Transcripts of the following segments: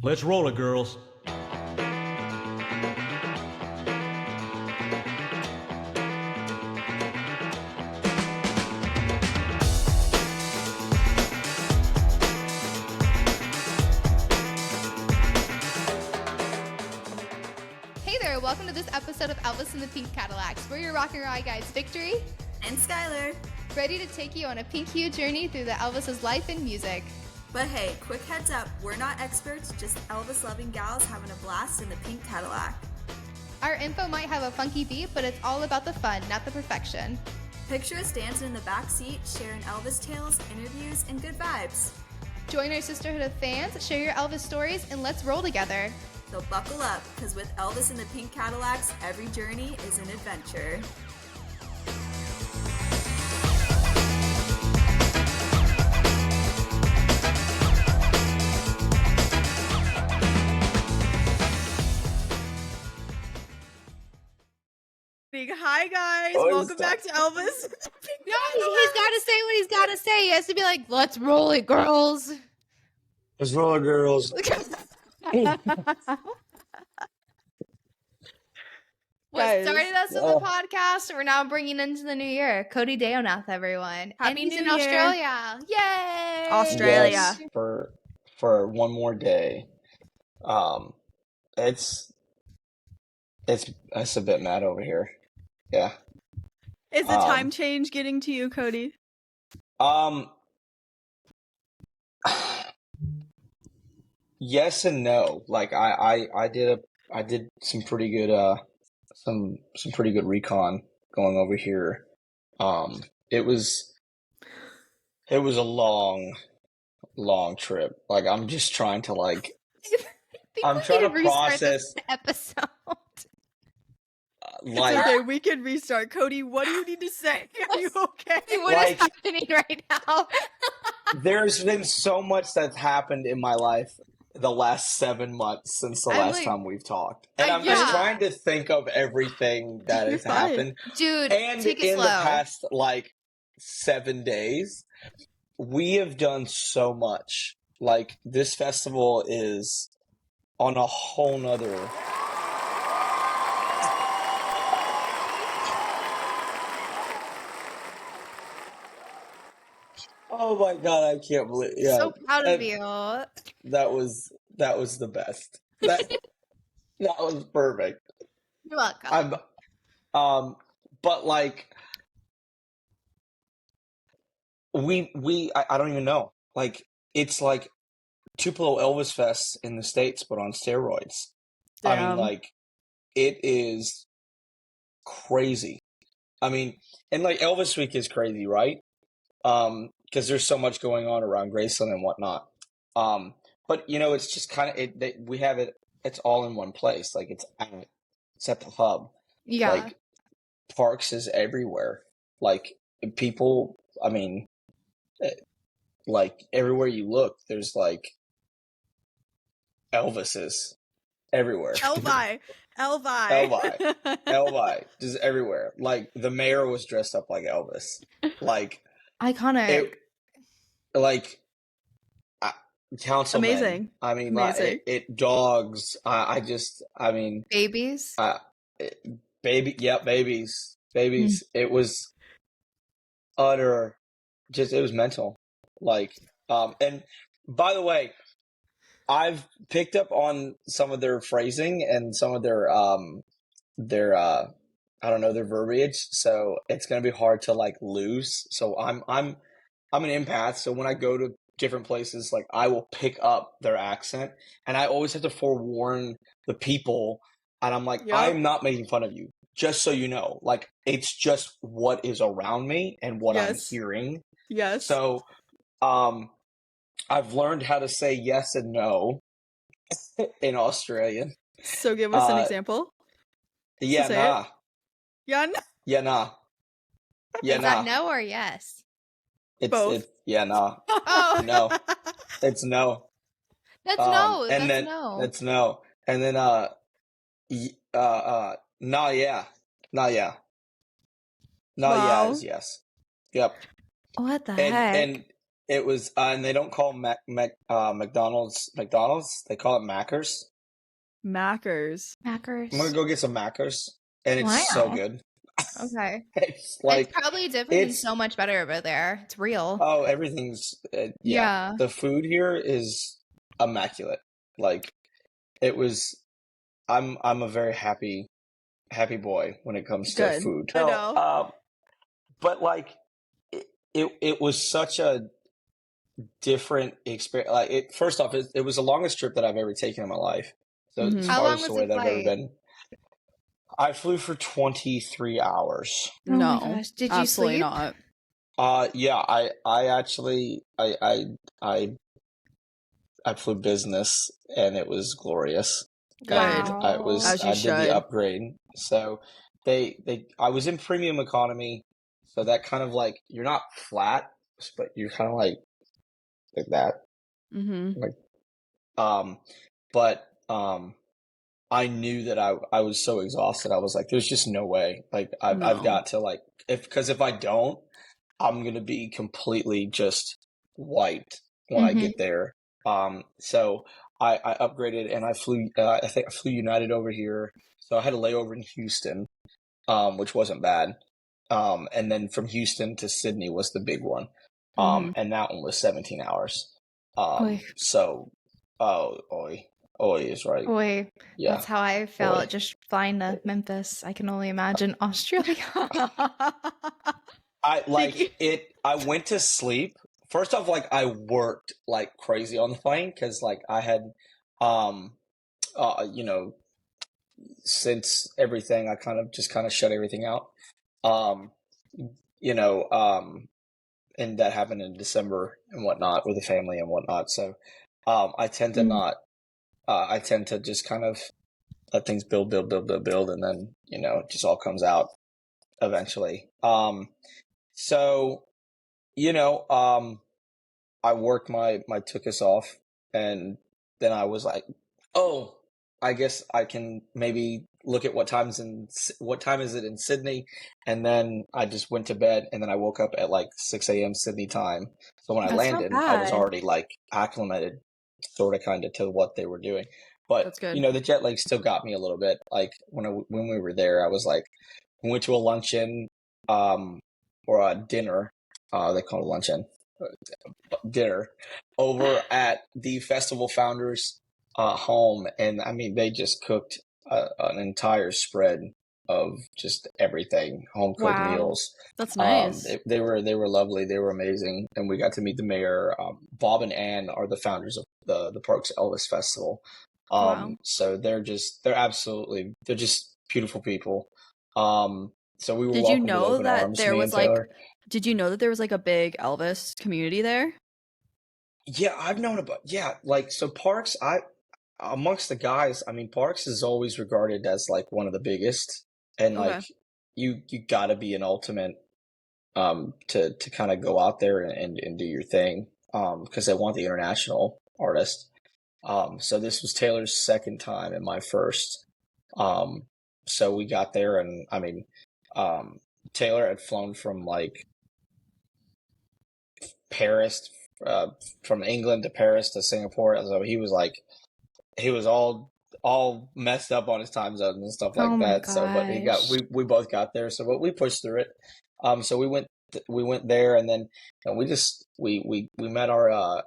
Let's roll it, girls. Hey there, welcome to this episode of Elvis and the Pink Cadillacs. We're your rock and ride guides, Victory and Skylar, ready to take you on a pink hue journey through the Elvis's life and music. But hey, quick heads up, we're not experts, just Elvis-loving gals having a blast in the pink Cadillac. Our info might have a funky beat, but it's all about the fun, not the perfection. Picture us dancing in the back seat, sharing Elvis tales, interviews, and good vibes. Join our sisterhood of fans, share your Elvis stories, and let's roll together. So buckle up, because with Elvis and the Pink Cadillacs, every journey is an adventure. Hi guys, welcome back to Elvis. No, he's got to say what he's got to say. He has to be like, let's roll it, girls. Let's roll it, girls. What started us on the podcast, we're now bringing into the new year. Cote Deonath, everyone. Happy and he's New in Year. Australia. Yay! Australia. Yes, for one more day. It's a bit mad over here. Yeah. Is the time change getting to you, Cody? Yes and no. Like I did some pretty good some pretty good recon going over here. It was a long trip. Like I'm just trying to I'm trying to process this episode. like It's okay, we can restart. Cody, what do you need to say? Are you okay? What is happening right now? there's been so much that's happened in my life the last 7 months since the last time we've talked. And I'm just trying to think of everything that has happened. Dude, And take it in slow. the past 7 days, we have done so much. Like this festival is on a whole nother Oh my god, I can't believe So proud of you. That was the best. That was perfect. You're welcome. But I don't even know. Like it's like Tupelo Elvis Fest in the States but on steroids. Damn. I mean it is crazy. I mean, and Elvis Week is crazy, right? Because there's so much going on around Graceland and whatnot. But it's just kind of we have it. It's all in one place. Like it's at the hub. Yeah. Like parks is everywhere. Like people. I mean, everywhere you look, there's Elvises everywhere. Elvi. Elvi, just everywhere. Like the mayor was dressed up like Elvis. Iconic. Councilmen. Amazing. I mean, Amazing. dogs. Babies. Babies. It was it was mental. And by the way, I've picked up on some of their phrasing and some of their I don't know, their verbiage. So it's gonna be hard to lose. So I'm an empath. So when I go to different places, I will pick up their accent, and I always have to forewarn the people. And I'm like, I'm not making fun of you, just so you know. It's just what is around me and what I'm hearing. Yes. So, I've learned how to say yes and no in Australian. So give us an example. Yeah, nah. Yeah, nah. Yeah, nah. Yeah, Is nah. that no or yes? Both. Yeah, nah. Oh. No. It's no. That's no. And That's then no. that's no. And then nah, yeah. Nah, yeah. Nah, yeah Wow. is yes. Yep. What the heck? And It was, and they don't call McDonald's McDonald's. They call it Mackers. Mackers. I'm gonna Mackers. go get some Mackers, and it's so Wow. good. Okay. It's It's like probably different and it's so much better over there. It's real. oh everything's yeah. Yeah. The food here is immaculate. Like it was. I'm a very happy boy when it comes to Good. food. I No, know. but like it was such a different experience. Like it, first off, it was the longest trip that I've ever taken in my life. So it's the How long farthest was away the that I've ever flight? been. I flew for 23 hours. Oh my No, gosh. Did you absolutely sleep? not. Yeah, I actually I flew business and it was glorious. Good. And I Wow. was As you I did the should. upgrade. So I was in premium economy, so that kind of like you're not flat, but you're kind of like that. Mm-hmm. Like but I knew that I was so exhausted. I was like, there's just no way. Like I've No. got to like because if I don't, I'm gonna be completely just wiped when I Mhm. get there. So I upgraded and I flew. I think I flew United over here. So I had a layover in Houston, which wasn't bad. And then from Houston to Sydney was the big one. Mhm. And that one was 17 hours. Oy. So, oi is right. Boy, Yeah, that's how I felt oi. just flying to Memphis. I can only imagine Australia. I Thank like you. it. I went to sleep. First off, like I worked like crazy on the plane because like I had, um, you know, since everything, I kind of shut everything out. Um, you know, and that happened in December and whatnot with the family and whatnot. So, I tend to Mm. not. I tend to just kind of let things build, and then it just all comes out eventually. So you know, I worked my took us off, and then I was like, oh, I guess I can maybe look at what time is it in Sydney, and then I just went to bed, and then I woke up at like 6 a.m. Sydney time. So when I That's not landed, I was bad. already like acclimated, sort of kind of to what they were doing. But That's good. the jet lag still got me a little bit. Like when we were there, I was like, we went to a luncheon, or a dinner. They call it luncheon dinner over at the festival founders home, and I mean they just cooked an entire spread of just everything, home cooked Wow. meals. That's nice. They were lovely, they were amazing, and we got to meet the mayor. Bob and Ann are the founders of the Parks Elvis Festival. Wow. So they're just beautiful people. So we were Did you welcomed with know open that arms, there me was and Taylor. a big Elvis community there? Yeah, I've known about like so Parks. I amongst the guys, I mean Parks is always regarded as like one of the biggest, and like Okay. you got to be an ultimate to kind of go out there and do your thing because they want the international artist. So this was Taylor's second time and my first. Um, so we got there, and I mean, um, Taylor had flown from like Paris, uh, from England to Paris to Singapore. So he was all messed up on his time zones and stuff Oh like my that. So, but gosh. we both got there. So, but we pushed through it. So we went there, and then we met our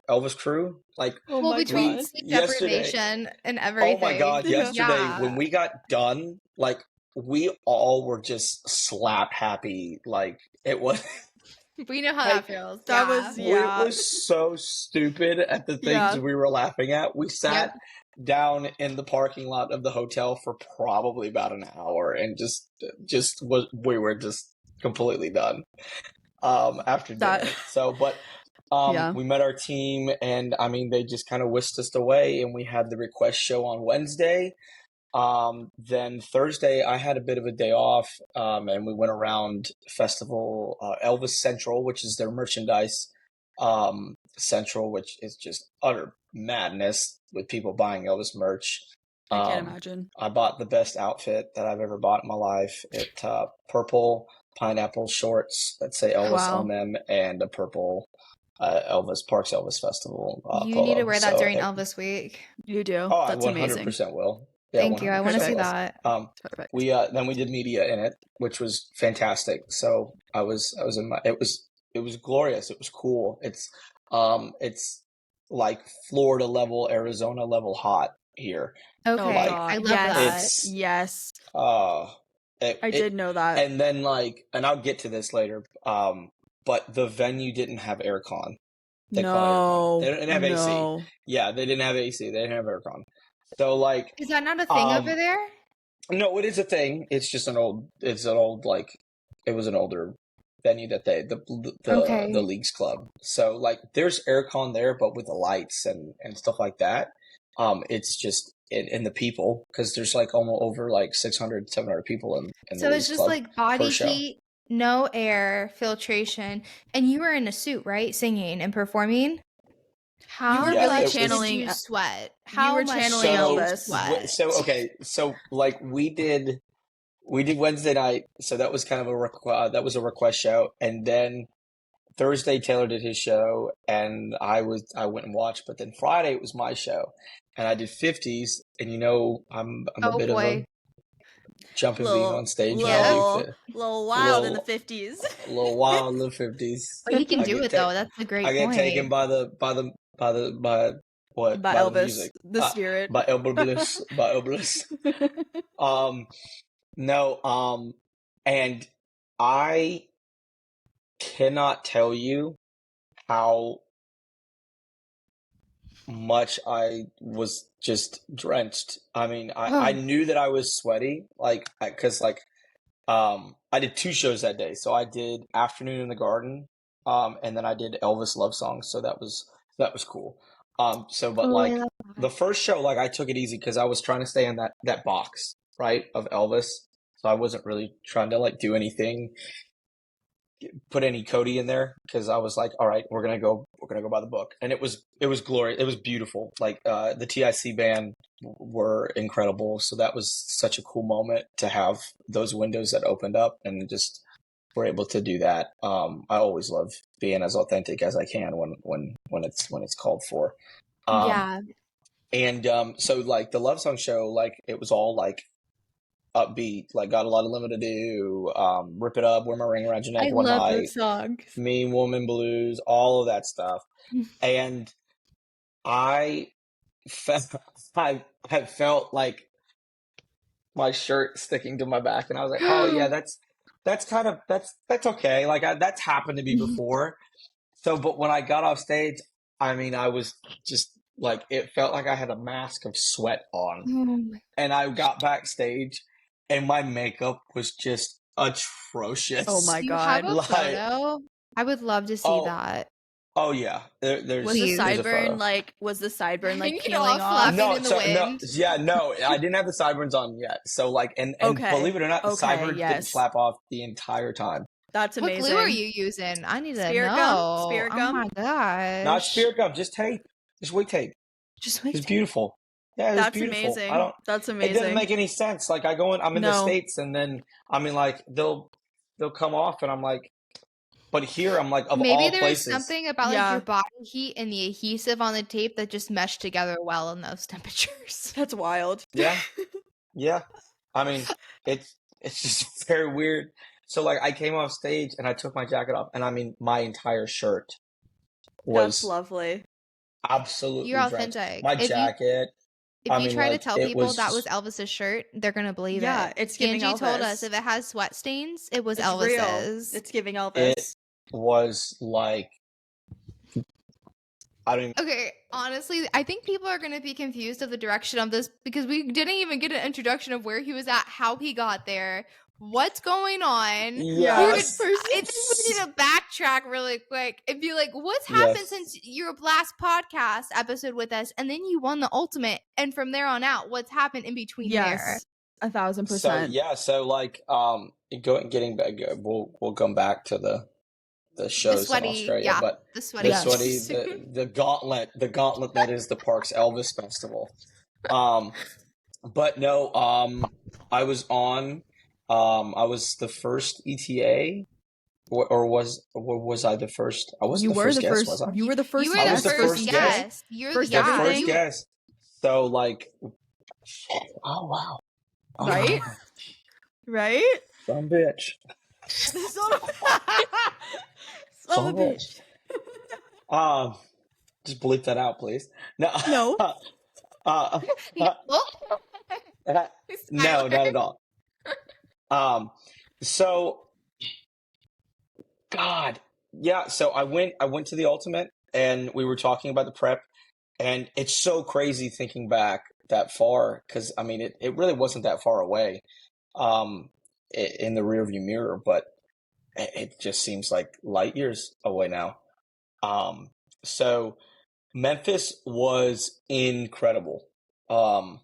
Elvis crew. Like Oh Well, my between god. sleep yesterday, deprivation and oh my everything. God, Yeah. yesterday when Yeah. we got done, like we all were just slap happy. Like it was. We know how Like that feels. That Yeah. was we yeah. were so stupid at the things Yeah. we were laughing at. We Yep. sat down in the parking lot of the hotel for probably about an hour and we were just completely done after dinner. That So, but yeah. we met our team, and I mean they just kind of whisked us away, and we had the request show on Wednesday. Then Thursday, I had a bit of a day off, and we went around festival, Elvis Central, which is their merchandise, central, which is just utter madness with people buying Elvis merch. I can't imagine. I bought the best outfit that I've ever bought in my life. Purple pineapple shorts that say Elvis Wow. on them, and a purple Elvis Festival You need to polo. wear that So during Elvis week. You do. oh, I That's amazing. 100% will. Yeah, Thank you. I want to 100% see will. that. Perfect. Then we did media in it, which was fantastic. So I was in my, it was glorious. It was cool. It's like Florida level, Arizona level hot here. Okay, Like, I love yes. that. It's Yes. I did know that. And then and I'll get to this later. But the venue didn't have aircon. No. They didn't have AC. Yeah, they didn't have AC. They didn't have aircon. So like, Is that not a thing over there? no, it is a thing. It's just it was an older venue that the league's club. So like, there's aircon there, but with the lights and stuff like that. It's just in the people, because there's like almost over like 600, 700 people in So the it's league's just club like body per show. heat, no air, filtration, and you were in a suit, right? Singing and performing. How You were Yeah, really it was- channeling. did you sweat? You How were much channeling did you Elvis. sweat? So like, we did Wednesday night. So that was kind of a request show, and then Thursday Taylor did his show, and I went and watched. But then Friday it was my show, and I did 50s. And I'm a Oh bit of boy. a jumping being on stage. Little wild in the 50s. A little wild in the 50s. But he can I do get it though. That's a great I get point. taken by By the Elvis, music, the spirit. by Elvis, by Elvis. No, and I cannot tell you how much I was just drenched. I mean, I knew that I was sweaty, like, because I did 2 shows that day. So I did Afternoon in the Garden, and then I did Elvis Love Songs. So that was cool. The first show, like, I took it easy because I was trying to stay in that box, right, of Elvis. So I wasn't really trying to like do anything, put any Cody in there, because I was like, all right, we're gonna go by the book. And it was glorious. It was beautiful. Like, the TIC band were incredible. So that was such a cool moment to have those windows that opened up and just were able to do that. I always love being as authentic as I can when it's called for. Yeah. And so like the Love Song show, like, it was all like upbeat, like Got a Lot of Living to Do, Rip It Up, Wear My Ring Around Your Neck I One love Night, those songs. Mean Woman Blues, all of that stuff. And I felt like my shirt sticking to my back, and I was like, oh yeah, that's okay. Like, that's happened to me before. So, but when I got off stage, I mean, I was just like, it felt like I had a mask of sweat on. And I got backstage, and my makeup was just atrocious. Oh my Do you God. have a photo? I would love to see that. Oh yeah, there's Was the there's a photo. sideburn like You peeling all off? flapping in the wind. No, I didn't have the sideburns on yet. So like, and Okay. believe it or not, the Okay, sideburns yes. didn't flap off the entire time. That's amazing. What glue are you using? I need to Spirit know. gum? Spirit Oh gum? my gosh. Not spirit gum, just tape, just wig tape. Just It wait. was beautiful. Yeah, it was That's beautiful. amazing. That's amazing. It doesn't make any sense. Like, I'm in the States, and then I mean, like, they'll come off, and I'm like, but here I'm like, of Maybe all there's places, something about like your body heat and the adhesive on the tape that just mesh together well in those temperatures. That's wild. Yeah. Yeah. I mean, it's just very weird. So like, I came off stage and I took my jacket off, and I mean, my entire shirt That's was lovely. absolutely You're drenched. authentic. My jacket. If you try to tell people that was Elvis's shirt, they're gonna believe it. Yeah, it's giving Angie told Elvis. us if it has sweat stains, it was It's Elvis's. real. It's giving Elvis. It was like, I don't even. Okay, honestly, I think people are going to be confused of the direction of this because we didn't even get an introduction of where he was at, how he got there, what's going on. Yes. I think we need to backtrack really quick and be like, what's happened since your last podcast episode with us, and then you won the ultimate, and from there on out, what's happened in between there? 1,000%. So yeah, so like, getting back, we'll come back to the shows in Australia, but the sweaty, the gauntlet that is the Parks Elvis Festival. But no, I was the first ETA or was I the first? I wasn't You the were first the guest, first. was I? You were the first. You were I the was the first first guest. guest. You're First the The first guy. guest. So like, oh wow, Right? Right? some bitch, Son of some a bitch. bitch. Just bleep that out, please. No, No. uh, No. no, not at all. So God, yeah. So I went to the ultimate, and we were talking about the prep, and it's so crazy thinking back that far because I mean, it really wasn't that far away, um, in the rearview mirror, but it just seems like light years away now. Um, so Memphis was incredible. Um,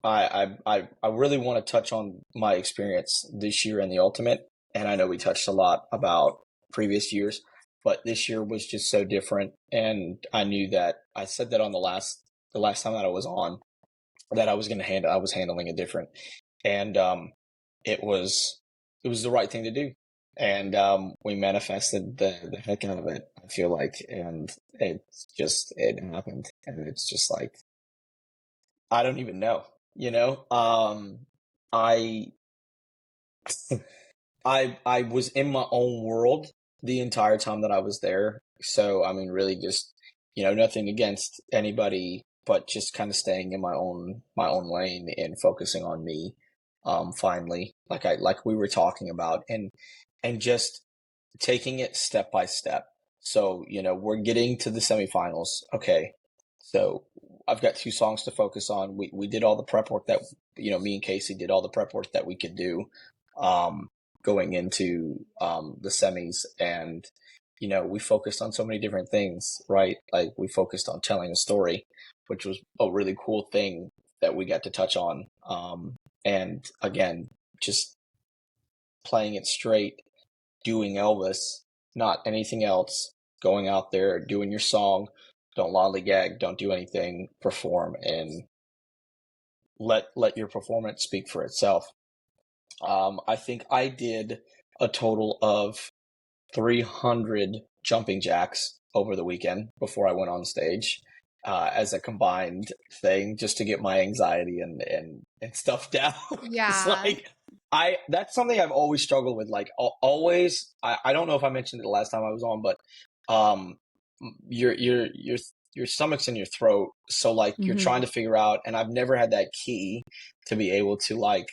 I really want to touch on my experience this year in the ultimate, and I know we touched a lot about previous years, but this year was just so different, and I knew that I said that on the last time that I was on that I was handling it different, and it was it was the right thing to do, and we manifested the heck out of it. I feel like, and it happened, and it's just like I don't even know, you know. I I was in my own world the entire time that I was there. So I mean, really, just nothing against anybody, but just kind of staying in my own lane and focusing on me. Finally, like we were talking about, and just taking it step by step. So, we're getting to the semifinals. Okay. So I've got 2 songs to focus on. We did all the prep work that, me and Casey did all the prep work that we could do, um, going into, the semis. And, we focused on so many different things, right? Like we focused on telling a story, which was a really cool thing that we got to touch on. And again, just playing it straight, doing Elvis, not anything else. Going out there, doing your song, don't lollygag, don't do anything, perform, and let your performance speak for itself. I think I did a total of 300 jumping jacks over the weekend before I went on stage, as a combined thing, just to get my anxiety and stuff down. It's Yeah. like that's something I've always struggled with. Like always, I don't know if I mentioned it the last time I was on, but um, your stomach's in your throat, so like you're trying to figure out, and I've never had that key to be able to like,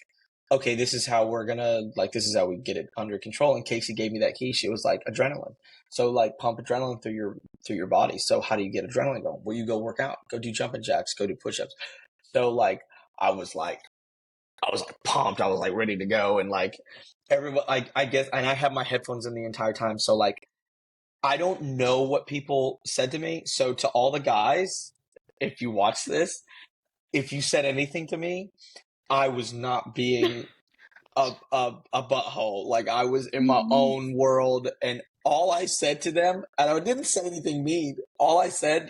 okay, this is how this is how we get it under control. And Casey gave me that key. She was like, adrenaline. So like pump adrenaline through your body. So how do you get adrenaline going? Well, you go work out, go do jumping jacks, go do push-ups. So like I was like pumped. I was like ready to go. And like everyone, I guess, and I had my headphones in the entire time. So like, I don't know what people said to me. So to all the guys, if you watch this, if you said anything to me, I was not being a butthole. Like I was in my own world, and all I said to them, and I didn't say anything mean. All I said,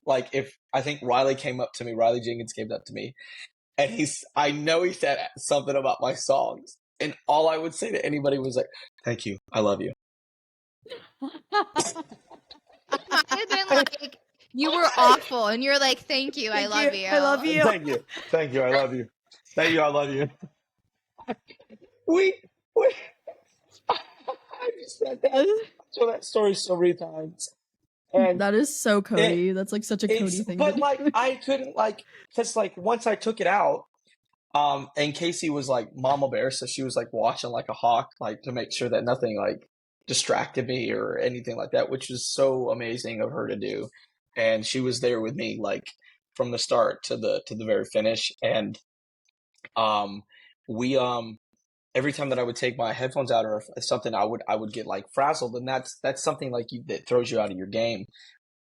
like, if I think Riley Jenkins came up to me, and I know he said something about my songs, and all I would say to anybody was like, "Thank you, I love you." It might have been like you were awful, and you're like, "Thank you, I love you. I love you. Thank you, I love you. Thank you, I love you. we I just said that. I told that story so many times. And That is so Cody. That's like such a Cody thing. But to like do. I couldn't because like once I took it out, and Casey was like mama bear, so she was like watching like a hawk, like to make sure that nothing like distracted me or anything like that, which was so amazing of her to do. And she was there with me like from the start to the very finish. And we every time that I would take my headphones out or something, I would get like frazzled, and that's something like that throws you out of your game,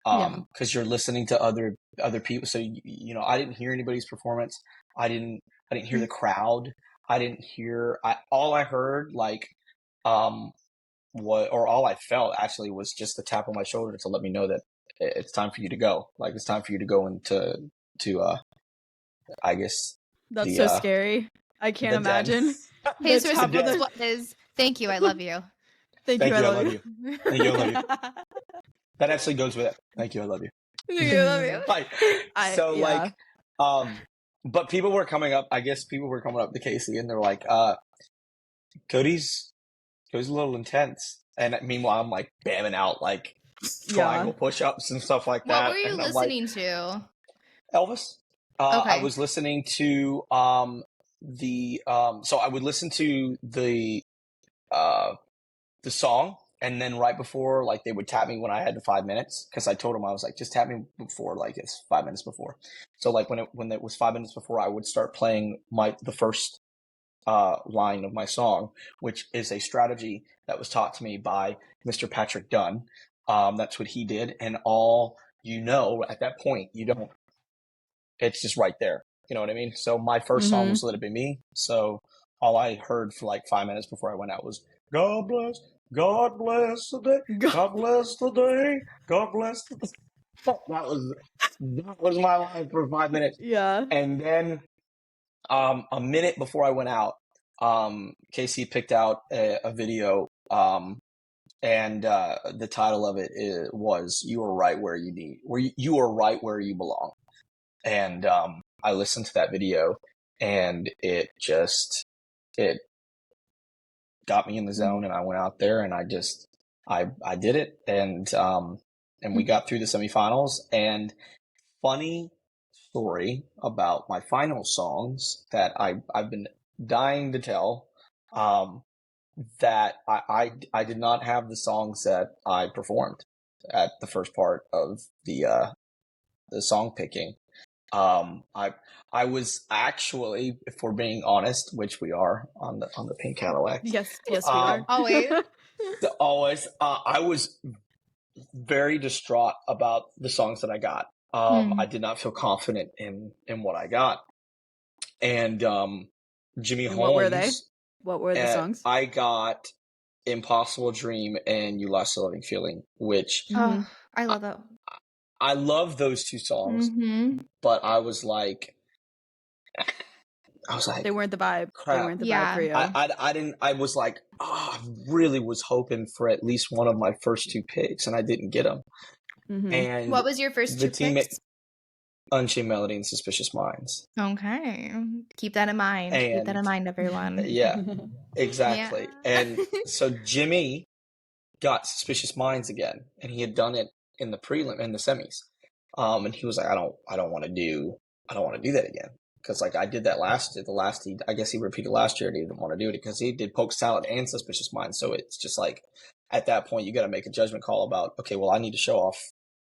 because you're listening to other people. So I didn't hear anybody's performance. I didn't hear the crowd. I didn't hear. All I heard all I felt actually was just a tap on my shoulder to let me know that it's time for you to go. Like it's time for you to go into I guess That's the so scary. I can't the den. imagine. His The top of response the- was, "Thank you, I love you." Thank you, I love you. Thank you, I love you. That actually goes with it. Thank you, I love you. I love you. Like, Yeah. but people were coming up. I guess people were coming up to Casey, and they're like, Cody's a little intense. And meanwhile, I'm like bamming out like triangle push-ups and stuff like that. What were you listening to? Elvis. Okay. I was listening to so I would listen to the song, and then right before, like, they would tap me when I had the 5 minutes, because I told them, I was like, just tap me before, like, it's 5 minutes before. So like when it was 5 minutes before, I would start playing the first line of my song, which is a strategy that was taught to me by Mr. Patrick Dunn. That's what he did, and all at that point, you don't. It's just right there. You know what I mean? So my first song was Let It Be Me. So all I heard for like 5 minutes before I went out was God bless the day, God bless the day, God bless the day. That was my line for 5 minutes. Yeah. And then a minute before I went out, Casey picked out a video, and the title of it was "You Are Right Where You Are Right Where You Belong." And I listened to that video, and it got me in the zone, and I went out there, and I did it, and we got through the semifinals. And funny story about my final songs that I've been dying to tell, that I did not have the songs that I performed at the first part of the song picking. I was actually, if we're being honest, which we are on the Pink Cadillacs. Yes, we are. Always. I was very distraught about the songs that I got. I did not feel confident in what I got. And Jimmy Holmes. What were they? What were the songs? I got Impossible Dream and You Lost a Loving Feeling, which I love that. I love those two songs, but I was like, they weren't the vibe. Crap. They weren't the vibe for you. I was like, I really was hoping for at least one of my first two picks, and I didn't get them. And what was your first two picks? Unchained Melody and Suspicious Minds. Okay. Keep that in mind. Keep that in mind, everyone. Yeah, exactly. Yeah. And so Jimmy got Suspicious Minds again, and he had done it in the prelim, in the semis. And he was like, I don't want to do that again. Because like I did that I guess he repeated last year, and he didn't want to do it because he did Poke Salad and Suspicious Minds. So it's just like, at that point, you got to make a judgment call about, okay, well, I need to show off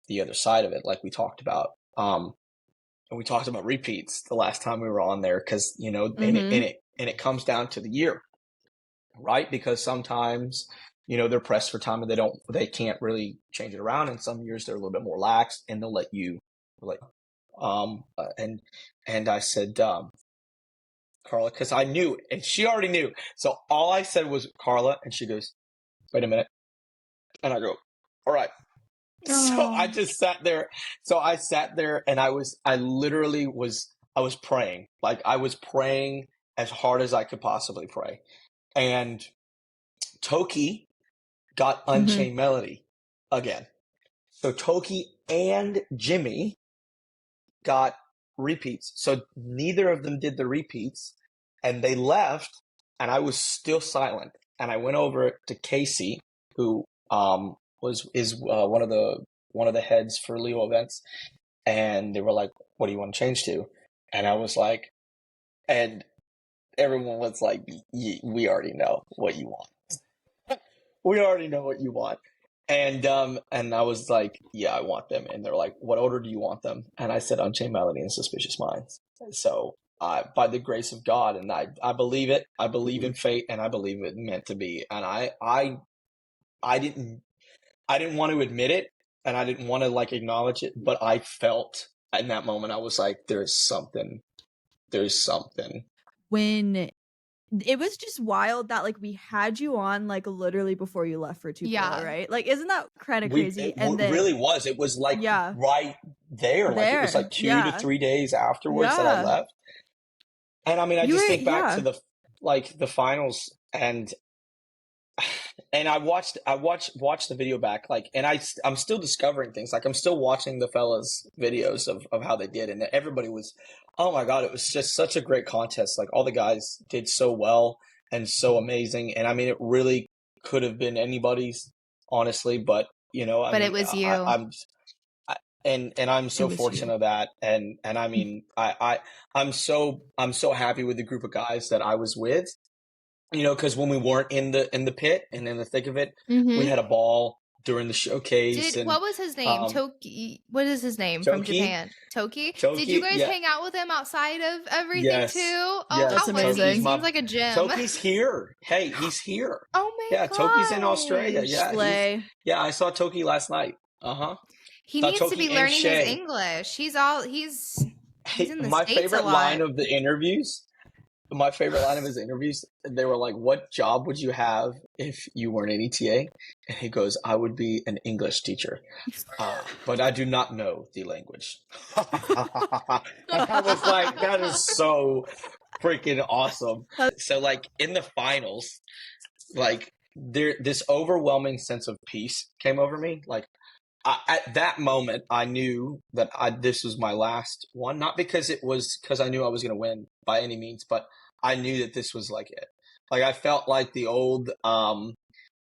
the other side of it, like we talked about. And we talked about repeats the last time we were on there, because and it comes down to the year, right? Because sometimes they're pressed for time and they can't really change it around. And some years they're a little bit more lax, and they'll let you and I said, Carla, because I knew, and she already knew. So all I said was Carla, and she goes, wait a minute. And I go, all right. So I just sat there. So I sat there, and I was praying. Like, I was praying as hard as I could possibly pray. And Toki got Unchained Melody again. So Toki and Jimmy got repeats. So neither of them did the repeats, and they left, and I was still silent. And I went over to Casey, who is one of the heads for Leo events, and they were like, what do you want to change to? And I was like, and everyone was like, we already know what you want. We already know what you want. And I was like, yeah, I want them. And they're like, what order do you want them? And I said Unchained Melody and Suspicious Minds. So by the grace of God, and I believe it. I believe in fate, and I believe it meant to be. And I didn't want to admit it, and I didn't want to like acknowledge it, but I felt in that moment, I was like, there's something. When it was just wild that like we had you on like literally before you left for Tupelo, right? Like, isn't that kind of crazy? It really was. It was like right there. Like it was like 2 to 3 days afterwards that I left. And I mean, I just think back to the finals, and and I watched the video back, like, and I'm still discovering things. Like, I'm still watching the fellas' videos of how they did, and everybody was, oh my God, it was just such a great contest. Like, all the guys did so well and so amazing, and I mean, it really could have been anybody's, honestly, but it was you. And I'm so fortunate of that, and I mean, I'm so happy with the group of guys that I was with. Because when we weren't in the pit and in the thick of it, we had a ball during the showcase. What was his name? Toki. What is his name from Japan? Toki. Did you guys hang out with him outside of everything too? Oh, that's amazing. He seems like a gym. Toki's here. Hey, he's here. Oh my God. Toki's in Australia. Yeah, I saw Toki last night. He needs to be learning his English. He's in the my States favorite a lot. line of the interviews. My favorite line of his interviews, they were like, what job would you have if you weren't an ETA? And he goes, I would be an English teacher, but I do not know the language. I was like, that is so freaking awesome. So, like, in the finals, like, this overwhelming sense of peace came over me. Like, at that moment, I knew that this was my last one. Not because I knew I was going to win by any means, but I knew that this was like it. Like, I felt like the old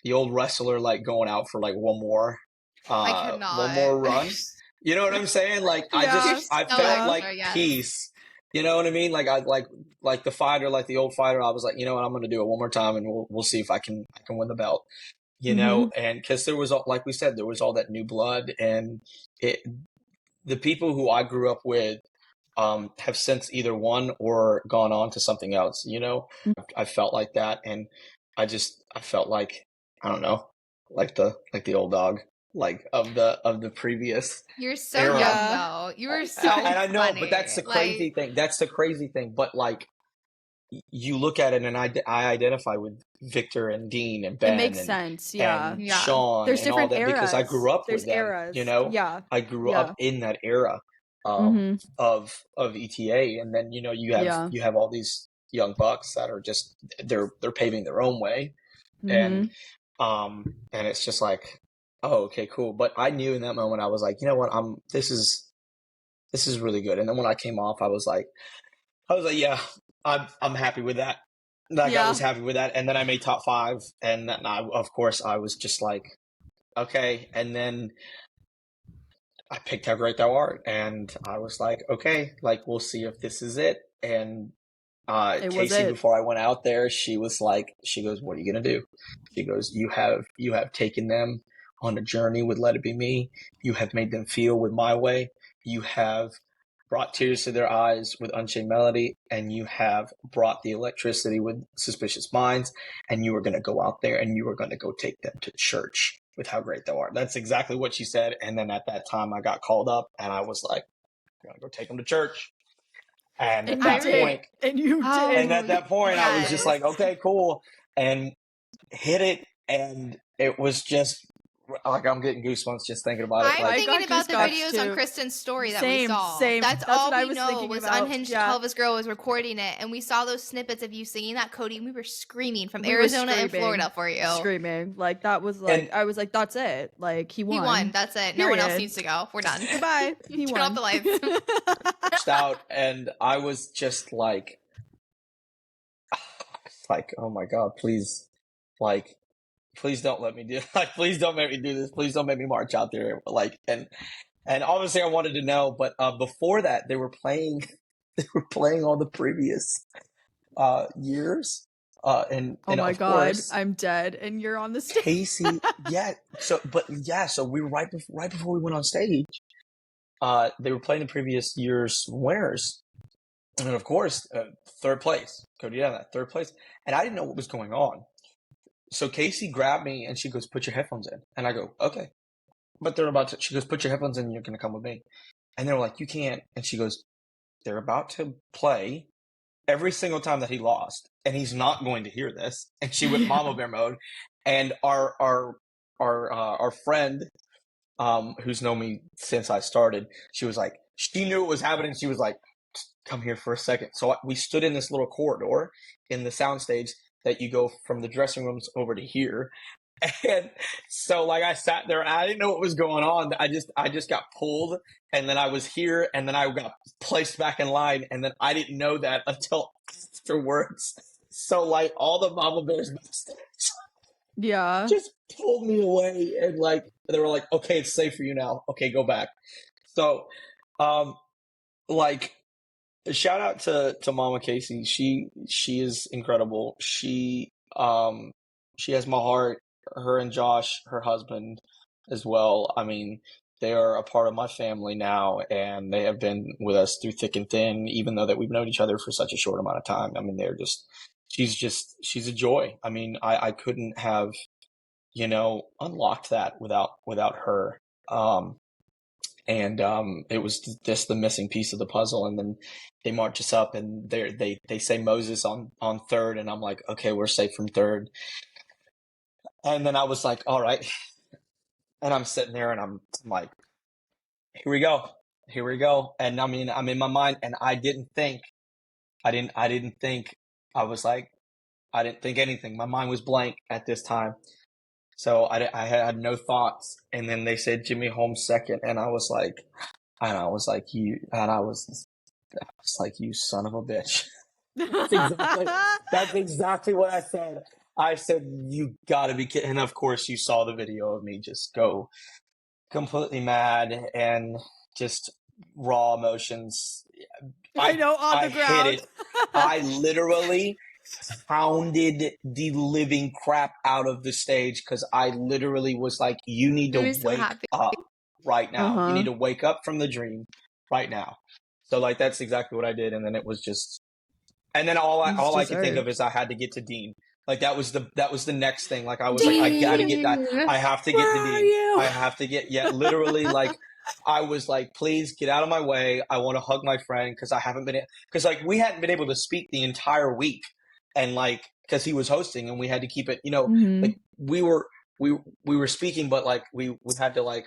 wrestler, like, going out for like one more run. You know what I'm saying? Like, I felt like peace. You know what I mean? Like, like the fighter, like the old fighter. I was like, you know what? I'm going to do it one more time, and we'll see if I can win the belt. And because there was, like we said, there was all that new blood, and the people who I grew up with have since either won or gone on to something else. I felt like that, and I felt like, I don't know, like the old dog, like of the previous. You're so era. young though. You were so and I know, funny. but that's the crazy thing. That's the crazy thing. But like, you look at it, and I identify with Victor and Dean and Ben. It makes sense, yeah. And Sean. There's and different all that, eras. Because I grew up There's with them. Eras. Yeah. I grew up in that era of ETA, and then you have all these young bucks that are just they're paving their own way, and it's just like, oh, okay, cool. But I knew in that moment, I was like, you know what, this is really good. And then when I came off, I was like, yeah. I'm happy with that. Like, I was happy with that. And then I made top 5. And then of course, I was just like, okay. And then I picked How Great Thou Art. And I was like, okay, like, we'll see if this is it. And Casey, before I went out there, she goes, what are you going to do? She goes, you have taken them on a journey with Let It Be Me. You have made them feel with My Way. You have brought tears to their eyes with Unchained Melody, and you have brought the electricity with Suspicious Minds, and you were going to go out there and you were going to go take them to church with How Great Thou Art. That's exactly what she said. And then at that time, I got called up, and I was like, I'm going to go take them to church. And at that point, and at that point, I was just like, okay, cool, and hit it, and it was just, like, I'm getting goosebumps just thinking about it. I'm thinking about the videos on Kristen's story that we saw. That's all we know was Unhinged Elvis Girl was recording it, and we saw those snippets of you singing that, Cody, and we were screaming from Arizona and Florida for you. Screaming. Like, that was like, I was like, that's it. Like, he won. He won. That's it. Period. No one else needs to go. We're done. Goodbye. He won. Turn off the lights. Out, and I was just like, oh my God, please, like, please don't let me do, like, please don't make me do this. Please don't make me march out there. Like, and obviously I wanted to know, but before that, they were playing all the previous years. And oh my of God, course, I'm dead, and you're on the stage. Casey, So we were right before we went on stage. They were playing the previous year's winners, and of course, third place, Cote Deonath, third place, and I didn't know what was going on. So Casey grabbed me and she goes, put your headphones in. And I go, okay. But she goes, put your headphones in and you're going to come with me. And they're like, you can't. And she goes, they're about to play every single time that he lost. And he's not going to hear this. And she went mama bear mode. And our friend, who's known me since I started, she was like, she knew it was happening. She was like, come here for a second. So we stood in this little corridor in the soundstage. that you go from the dressing rooms over to here. And so like I sat there and I didn't know what was going on. I just got pulled, and then I was here, and then I got placed back in line, and then I didn't know that until afterwards. So like all the mama bears just pulled me away, and like they were like, okay, it's safe for you now. Okay, go back. So like shout out to Mama Casey. She is incredible. She has my heart. Her and Josh, her husband, as well. I mean, they are a part of my family now, and they have been with us through thick and thin, even though that we've known each other for such a short amount of time. I mean, she's a joy. I mean, I couldn't have, unlocked that without her. And it was just the missing piece of the puzzle. And then they march us up, and they say Moses on third, and I'm like, okay, we're safe from third. And then I was like, all right. And I'm sitting there, and I'm like, here we go. And I mean, I'm in my mind, and I didn't think, I didn't think anything. My mind was blank at this time. So I had no thoughts. And then they said Jimmy Holmes second. And I was like, you son of a bitch. That's exactly what I said. I said, you gotta be kidding. And of course you saw the video of me just go completely mad and just raw emotions. On the ground. Hit it. I literally pounded the living crap out of the stage, because I literally was like, you need to wake up right now. You need to wake up from the dream right now. So like, that's exactly what I did. And then it was just, and then all I could think of is I had to get to Dean. Like that was the next thing. Like I was Dean. Like, I gotta get that. I have to get to Dean. I have to get, literally like, I was like, please get out of my way. I want to hug my friend, because like we hadn't been able to speak the entire week. And like, because he was hosting, and we had to keep it, like we were speaking, but like we had to, like,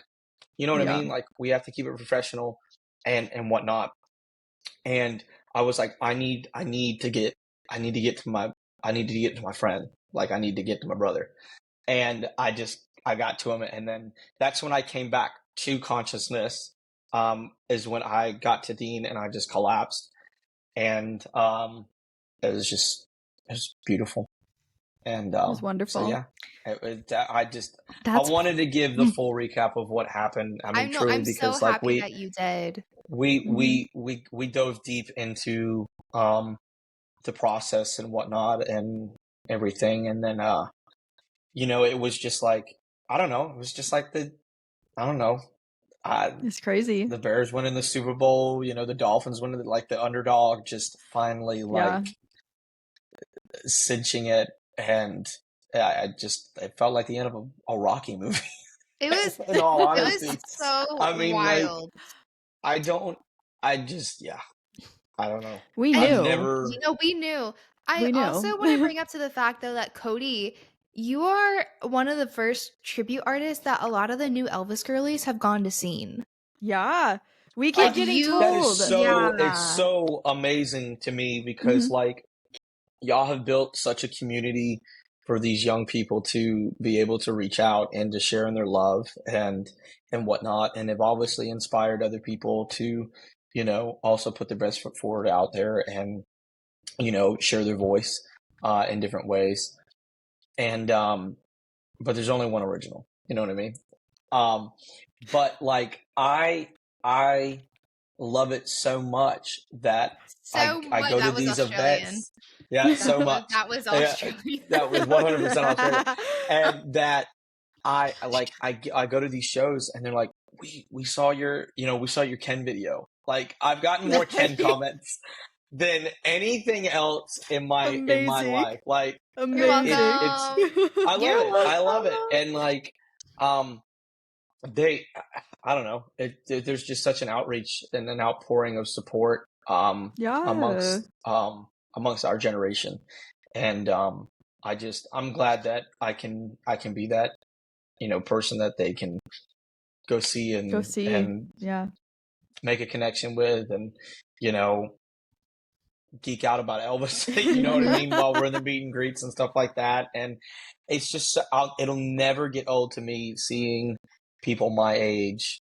you know what I mean? Like we have to keep it professional and whatnot. And I was like, I need to get to my friend. Like I need to get to my brother. And I got to him. And then that's when I came back to consciousness, is when I got to Dean, and I just collapsed. And it was beautiful. And it was wonderful. So yeah, I wanted to give the full recap of what happened. I mean, truly, I'm because so like happy that you did. We dove deep into the process and whatnot and everything, and then it was just like, I don't know. It was just like it's crazy. The Bears winning the Super Bowl, the Dolphins winning, like the underdog, just finally cinching it. And it felt like the end of a Rocky movie. It was, in all honesty. It was so Like, wild. I don't know. We knew. We knew. Also want to bring up to the fact, though, that Cody, you are one of the first tribute artists that a lot of the new Elvis girlies have gone to see. Yeah. We keep getting told. That is so, it's so amazing to me, because like, y'all have built such a community for these young people to be able to reach out and to share in their love and whatnot, and have obviously inspired other people to, also put their best foot forward out there and, share their voice in different ways. And but there's only one original, you know what I mean? But like I love it so much that I go to these events. Yeah, so much. That was Australian. Yeah, that was 100% Australian. And that I go to these shows, and they're like, we saw your Ken video. Like, I've gotten more Ken comments than anything else in my life. Like, amazing. I love it. And like, I don't know. There's just such an outreach and an outpouring of support amongst our generation, and I'm glad that I can be that person that they can go see and yeah, make a connection with, and geek out about Elvis, you know what I mean, while we're in the meet and greets and stuff like that. And it's just, it'll never get old to me seeing people my age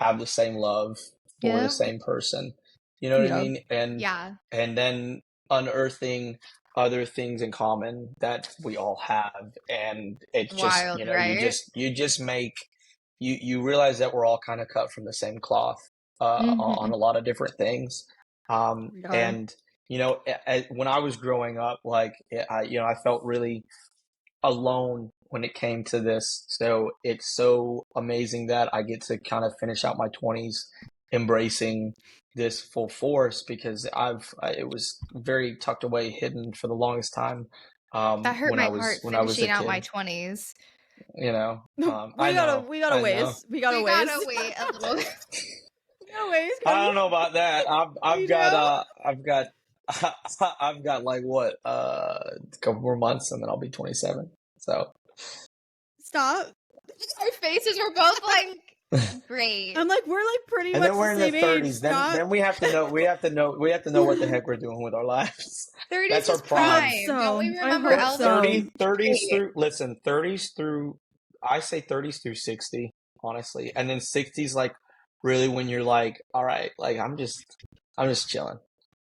have the same love for the same person. You know what I mean? And then unearthing other things in common that we all have. And it's just, wild, right? you just make, you realize that we're all kind of cut from the same cloth on a lot of different things. And, you know, when I was growing up, like, I felt really alone when it came to this. So it's so amazing that I get to kind of finish out my 20s embracing this full force, because it was very tucked away, hidden for the longest time. That hurt my heart finishing out my 20s. You know, we gotta wait a little. We gotta wait. I don't know about that. I've got like what a couple more months and then I'll be 27. So stop. Our faces were both like great. I'm like, we're like pretty and much then we're the in the same 30s. age. Then we have to know what the heck we're doing with our lives. 30s That's our is prime. So, Don't we I remember hope Elvis? so. 30s through I say 30s through 60, honestly. And then 60s, like, really when you're like, all right, like I'm just chilling.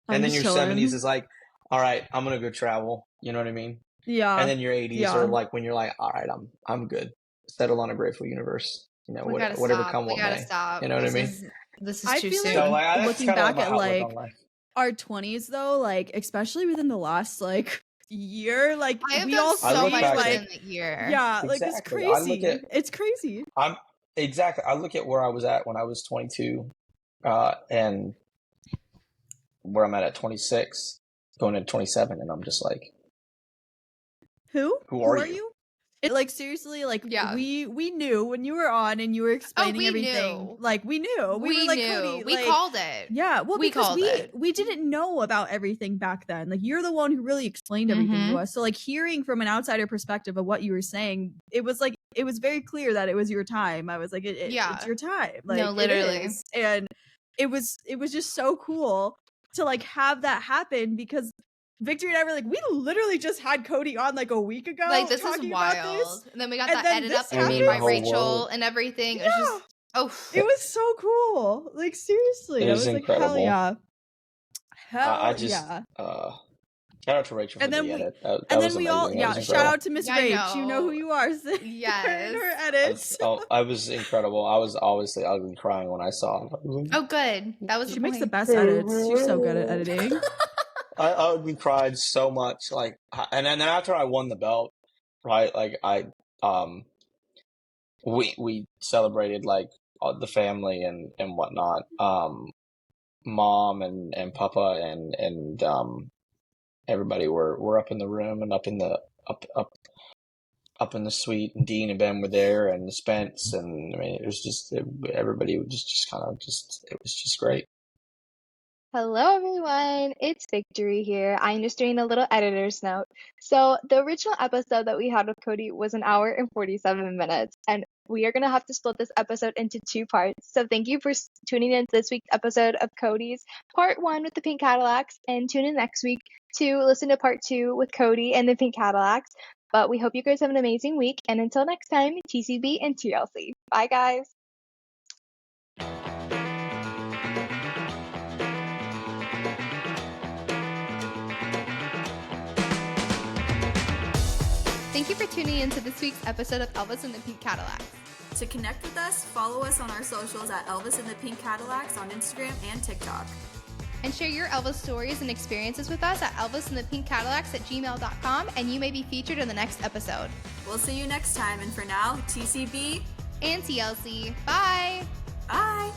And then your 70s is like, all right, I'm gonna go travel. You know what I mean? Yeah. And then your 80s are like when you're like, all right, I'm good. Settle on a grateful universe. You know, whatever come what may. Stop. You know what I mean? This is I too feel soon. So, like that's looking kinda back my at outlook like on life. our 20s though, like especially within the last like year, like we all so much back within the year. Yeah, like it's Exactly. crazy. It's crazy. I look at where I was at when I was 22, and where I'm at 26, going into 27, and I'm just like, Who are you? It, like seriously, like we knew when you were on and you were explaining everything. Knew. Like we knew. We were like, knew. Cody, we like, called it. Yeah, well, because it. we didn't know about everything back then. Like you're the one who really explained everything to us. So like hearing from an outsider perspective of what you were saying, it was very clear that it was your time. I was like, it's your time. Like, no, literally. And it was just so cool to like have that happen, because Victory and I were like, we literally just had Cody on like a week ago. Like, this is wild. And then we got that edited up and made by Rachel and everything. It was just, it was so cool. Like, seriously. It was incredible. Like, hell yeah. Shout out to Rachel for the edit. That was we amazing. all, shout out to Miss Rach. You know who you are. Yes. Her edits. I was incredible. I was obviously ugly crying when I saw it. Oh, good. That was She makes the best edits. She's so good at editing. I ugly cried so much, like, and then after I won the belt, right? Like we celebrated like the family and whatnot. Mom and Papa and everybody were up in the room and up in the suite, and Dean and Ben were there, and Spence, and I mean it was just everybody was just kind of it was just great. Hello everyone, it's Victory here. I'm just doing a little editor's note. So the original episode that we had with Cody was 1 hour and 47 minutes, and we are going to have to split this episode into 2 parts. So thank you for tuning in to this week's episode of Cody's Part 1 with the Pink Cadillacs, and tune in next week to listen to Part 2 with Cody and the Pink Cadillacs. But we hope you guys have an amazing week, and until next time, TCB and TLC. Bye guys! Thank you for tuning in to this week's episode of Elvis and the Pink Cadillacs. To connect with us, follow us on our socials at Elvis and the Pink Cadillacs on Instagram and TikTok. And share your Elvis stories and experiences with us at elvisandthepinkcadillacs@gmail.com, and you may be featured in the next episode. We'll see you next time, and for now, TCB and TLC. Bye! Bye!